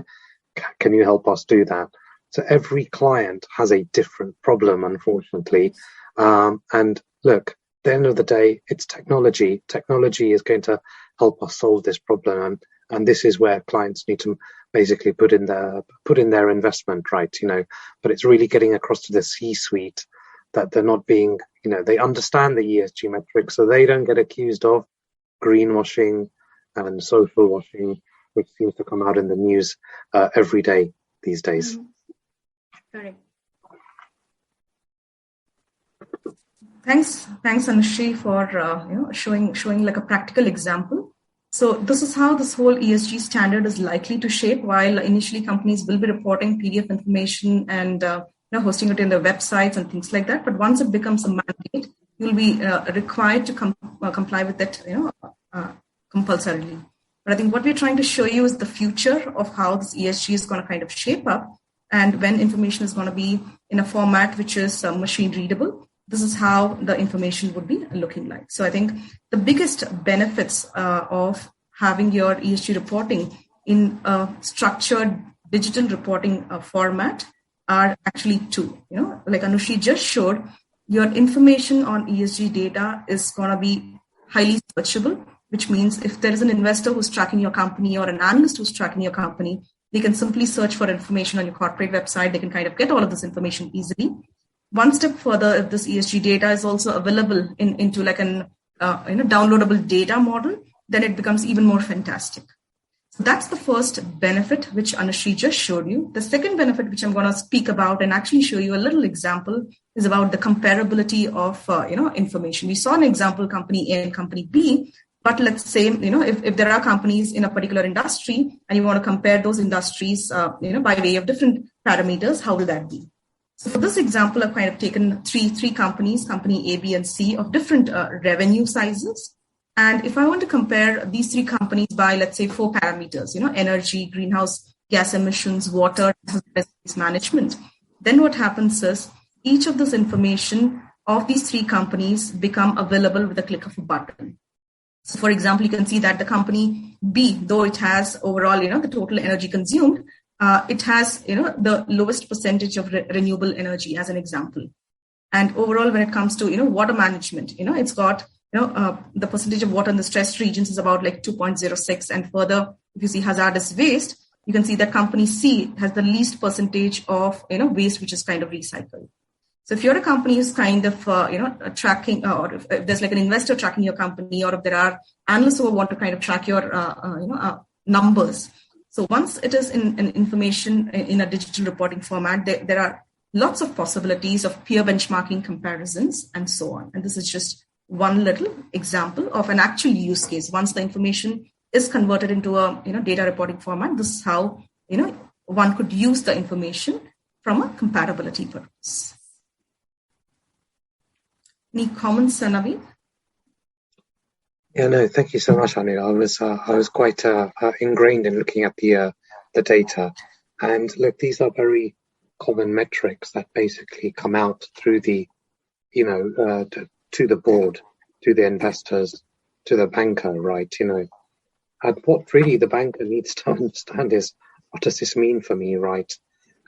[SPEAKER 1] Can you help us do that? So every client has a different problem, unfortunately. And look, at the end of the day, it's technology. Technology is going to help us solve this problem. And this is where clients need to basically put in their investment, right? But it's really getting across to the C-suite that they're not being, they understand the ESG metrics, so they don't get accused of greenwashing and social washing, which seems to come out in the news every day these days.
[SPEAKER 3] Correct.
[SPEAKER 2] Thanks, Anushree, for showing like a practical example. So this is how this whole ESG standard is likely to shape. While initially companies will be reporting PDF information and hosting it in their websites and things like that, but once it becomes a mandate, you'll be required to comply with that, compulsorily. But I think what we're trying to show you is the future of how this ESG is going to kind of shape up, and when information is going to be in a format which is machine readable. This is how the information would be looking like. So I think the biggest benefits of having your ESG reporting in a structured digital reporting format are actually 2. Like Anushree just showed, your information on ESG data is going to be highly searchable, which means if there is an investor who's tracking your company or an analyst who's tracking your company, they can simply search for information on your corporate website. They can kind of get all of this information easily. One step further, if this ESG data is also available into like an downloadable data model, then it becomes even more fantastic. So that's the first benefit which Anushree just showed you. The second benefit which I'm going to speak about and actually show you a little example is about the comparability of information. We saw an example, company A and company B, but let's say if there are companies in a particular industry and you want to compare those industries by way of different parameters, how will that be? So for this example, I've kind of taken three companies, company A, B, and C, of different revenue sizes. And if I want to compare these 3 companies by, let's say, 4 parameters, energy, greenhouse gas emissions, water, management, then what happens is each of this information of these 3 companies become available with a click of a button. So for example, you can see that the company B, though it has overall, the total energy consumed, it has, the lowest percentage of renewable energy as an example. And overall, when it comes to, water management, it's got, the percentage of water in the stressed regions is about like 2.06. And further, if you see hazardous waste, you can see that company C has the least percentage of, waste, which is kind of recycled. So if you're a company who's kind of, tracking, or if there's like an investor tracking your company, or if there are analysts who want to kind of track your, numbers. So once it is in information in a digital reporting format, there are lots of possibilities of peer benchmarking comparisons and so on. And this is just one little example of an actual use case. Once the information is converted into a data reporting format, this is how one could use the information from a comparability purpose. Any comments, Naveen?
[SPEAKER 1] Yeah, no, thank you so much, Anil. I was quite ingrained in looking at the data, and look, these are very common metrics that basically come out through the, to the board, to the investors, to the banker, right? And what really the banker needs to understand is, what does this mean for me, right?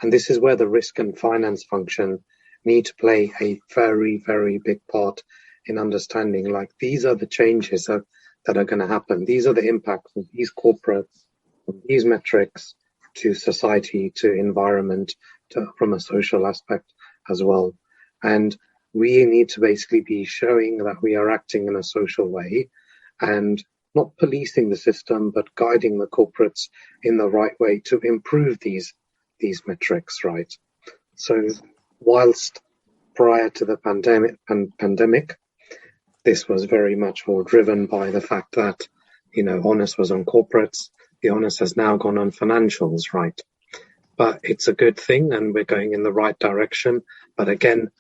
[SPEAKER 1] And this is where the risk and finance function need to play a very, very big part in understanding, like, these are the changes that are going to happen. These are the impacts of these corporates, of these metrics to society, to environment, from a social aspect as well. And we need to basically be showing that we are acting in a social way and not policing the system, but guiding the corporates in the right way to improve these metrics, right? So whilst prior to the pandemic, this was very much more driven by the fact that, onus was on corporates. The onus has now gone on financials, right? But it's a good thing and we're going in the right direction. But again,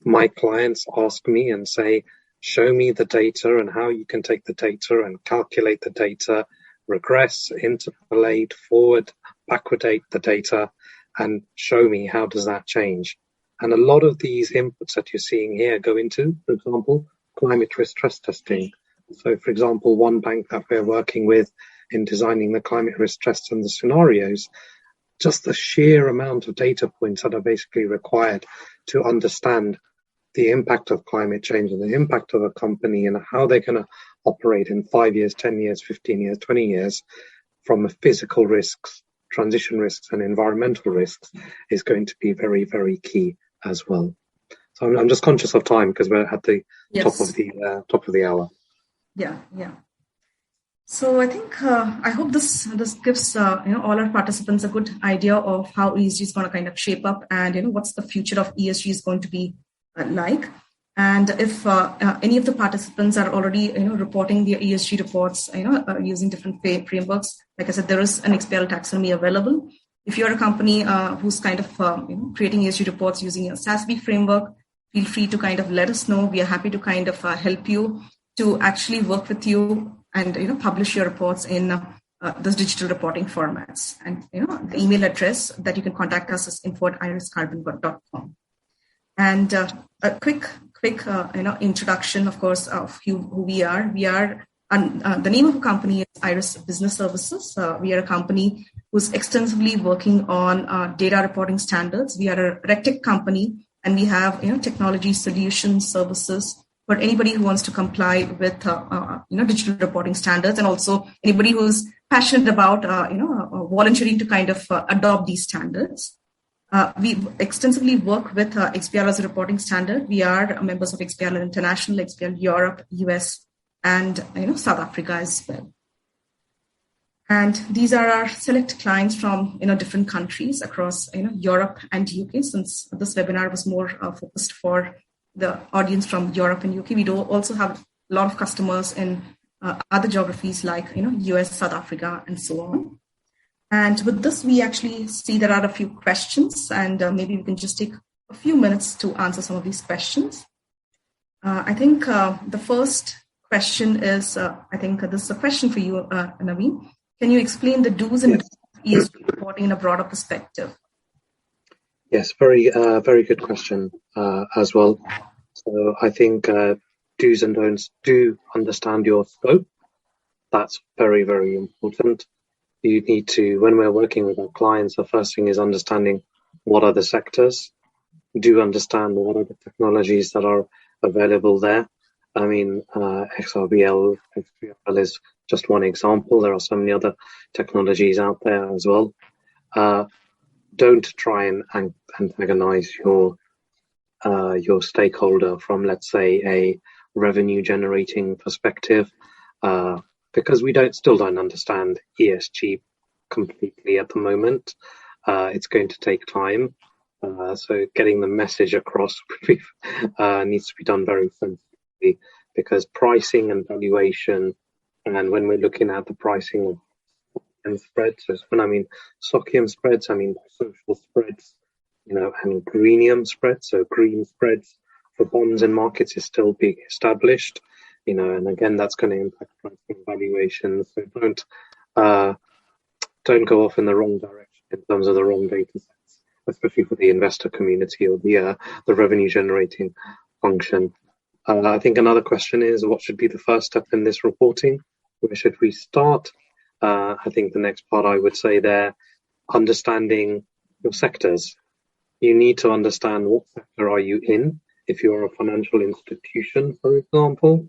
[SPEAKER 1] my clients ask me and say, show me the data and how you can take the data and calculate the data, regress, interpolate, forward, backwardate the data, and show me how does that change. And a lot of these inputs that you're seeing here go into, for example, climate risk stress testing. So, for example, one bank that we're working with in designing the climate risk stress and the scenarios, just the sheer amount of data points that are basically required to understand the impact of climate change and the impact of a company and how they're going to operate in 5 years, 10 years, 15 years, 20 years from physical risks, transition risks and environmental risks is going to be very, very key as well. So I'm just conscious of time because we're at the top of the hour.
[SPEAKER 2] Yeah. So I think I hope this gives all our participants a good idea of how ESG is going to kind of shape up and what's the future of ESG is going to be like. And if any of the participants are already reporting their ESG reports using different frameworks, like I said, there is an XBRL taxonomy available. If you're a company who's kind of creating ESG reports using a SASB framework, feel free to kind of let us know. We are happy to kind of help you to actually work with you and publish your reports in those digital reporting formats. And the email address that you can contact us is info@iriskcarbon.com. And a quick introduction, of course, of who we are. We are the name of the company is IRIS Business Services. We are a company who's extensively working on data reporting standards. We are a RegTech company, and we have technology solutions services for anybody who wants to comply with digital reporting standards, and also anybody who's passionate about volunteering to kind of adopt these standards. We extensively work with XBRL as a reporting standard. We are members of XBRL International, XBRL Europe, US, and South Africa as well. And these are our select clients from different countries across Europe and UK. Since this webinar was more focused for the audience from Europe and UK, we do also have a lot of customers in other geographies like US, South Africa, and so on. And with this, we actually see there are a few questions, and maybe we can just take a few minutes to answer some of these questions. I think the first question is, I think this is a question for you, Naveen. Can you explain the do's and don'ts of ESG reporting in a broader perspective?
[SPEAKER 1] Yes, very good question as well. So I think do's and don'ts, do understand your scope. That's very, very important. You need to, when we're working with our clients, the first thing is understanding what are the sectors. Do understand what are the technologies that are available there. I mean, XBRL is just one example. There are so many other technologies out there as well. Don't try and antagonize your stakeholder from, let's say, a revenue generating perspective, because we still don't understand ESG completely at the moment. It's going to take time. So getting the message across needs to be done very sensitively, because pricing and valuation, and when we're looking at the pricing of and spreads, so when I mean SOCIUM spreads, I mean social spreads, and greenium spreads, so green spreads for bonds and markets is still being established, and again, that's going to impact pricing valuations. So don't go off in the wrong direction in terms of the wrong data sets, especially for the investor community or the revenue generating function. I think another question is, what should be the first step in this reporting? Where should we start? I think the next part I would say there, understanding your sectors. You need to understand what sector are you in. If you're a financial institution, for example,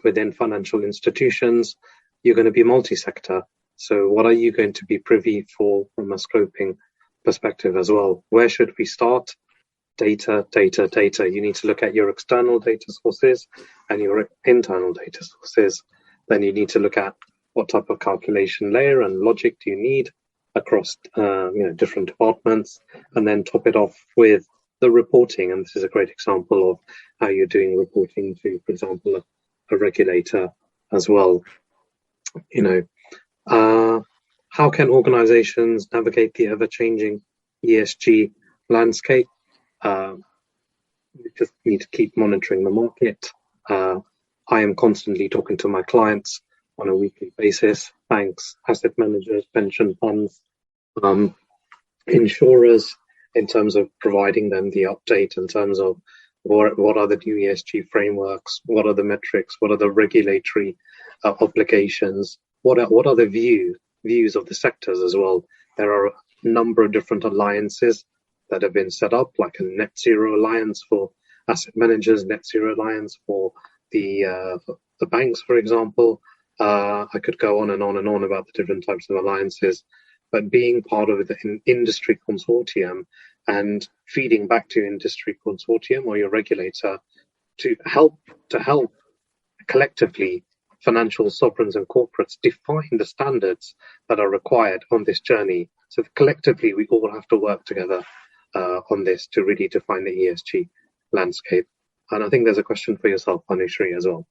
[SPEAKER 1] within financial institutions, you're going to be multi-sector. So what are you going to be privy for from a scoping perspective as well? Where should we start? data. You need to look at your external data sources and your internal data sources. Then you need to look at what type of calculation layer and logic do you need across different departments, and then top it off with the reporting. And this is a great example of how you're doing reporting to, for example, a regulator as well. How can organizations navigate the ever-changing ESG landscape? We just need to keep monitoring the market. I am constantly talking to my clients on a weekly basis, banks, asset managers, pension funds, insurers, in terms of providing them the update in terms of what are the new ESG frameworks, what are the metrics, what are the regulatory obligations, what are the views of the sectors as well. There are a number of different alliances that have been set up, like a net zero alliance for asset managers, net zero alliance for the banks, for example. I could go on and on and on about the different types of alliances, but being part of the industry consortium and feeding back to industry consortium or your regulator to help collectively financial sovereigns and corporates define the standards that are required on this journey. So collectively, we all have to work together on this to really define the ESG landscape. And I think there's a question for yourself, Anushree, as well.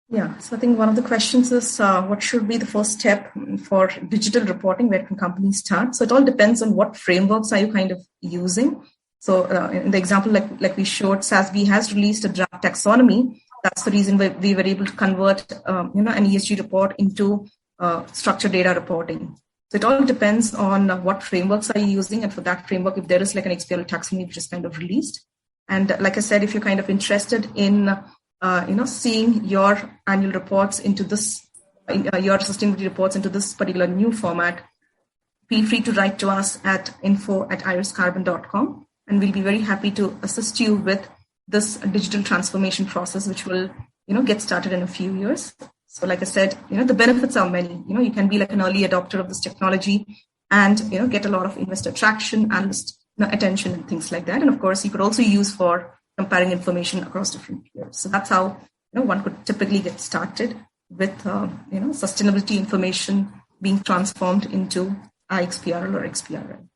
[SPEAKER 2] Yeah, so I think one of the questions is what should be the first step for digital reporting? Where can companies start? So it all depends on what frameworks are you kind of using. So in the example like we showed, SASB has released a draft taxonomy. That's the reason we were able to convert an ESG report into structured data reporting. So it all depends on what frameworks are you using, and for that framework, if there is like an XBRL taxonomy which is kind of released. And like I said, if you're kind of interested in seeing your annual reports into this, your sustainability reports into this particular new format, feel free to write to us at info@iriscarbon.com, and we'll be very happy to assist you with this digital transformation process, which will, get started in a few years. So like I said, the benefits are many. You can be like an early adopter of this technology and, get a lot of investor traction, analyst attention and things like that. And of course, you could also use for comparing information across different years. So that's how one could typically get started with sustainability information being transformed into IXBRL or XBRL.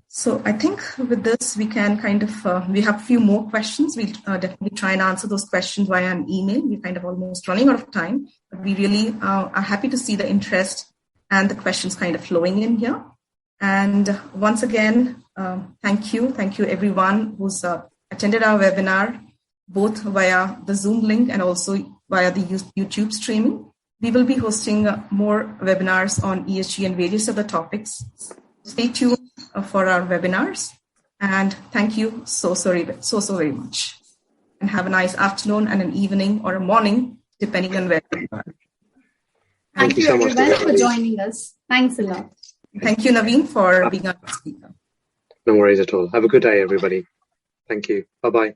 [SPEAKER 2] So I think with this we can kind of we have a few more questions. We'll definitely try and answer those questions via an email. We're kind of almost running out of time, but we really are happy to see the interest and the questions kind of flowing in here. And once again, thank you everyone who's attended our webinar, both via the Zoom link and also via the YouTube streaming. We will be hosting more webinars on ESG and various other topics. Stay tuned for our webinars, and thank you so very much. And have a nice afternoon and an evening or a morning, depending on where you are.
[SPEAKER 3] Thank you so everyone for joining us. Thanks a lot.
[SPEAKER 2] Thank you, Naveen, for being our speaker.
[SPEAKER 1] No worries at all. Have a good day, everybody. Thank you. Bye-bye.